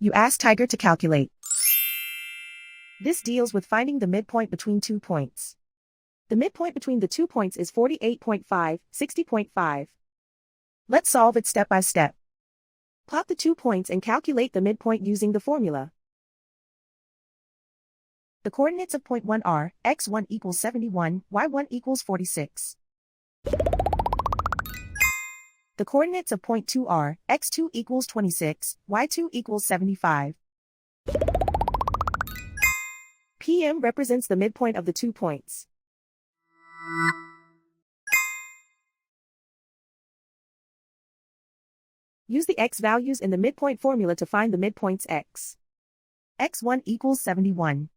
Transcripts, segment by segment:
You ask Tiger to calculate. This deals with finding the midpoint between 2 points. The midpoint between the 2 points is 48.5, 60.5. Let's solve it step by step. Plot the 2 points and calculate the midpoint using the formula. The coordinates of point 1 are x1 equals 71, y1 equals 46. The coordinates of point 2 are x2 equals 26, y2 equals 75. PM represents the midpoint of the 2 points. Use the x values in the midpoint formula to find the midpoints x. x1 equals 71.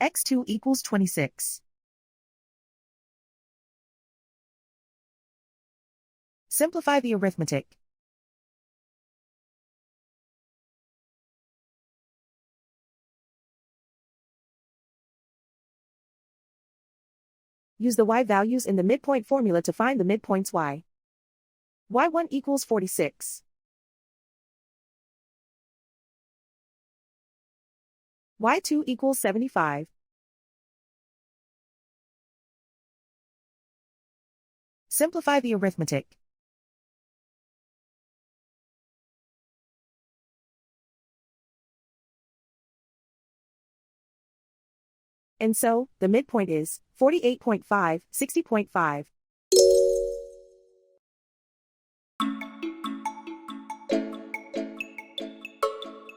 x2 equals 26. Simplify the arithmetic. Use the y values in the midpoint formula to find the midpoints y. y1 equals 46. y2 equals 75. Simplify the arithmetic. And so, the midpoint is 48.5, 60.5.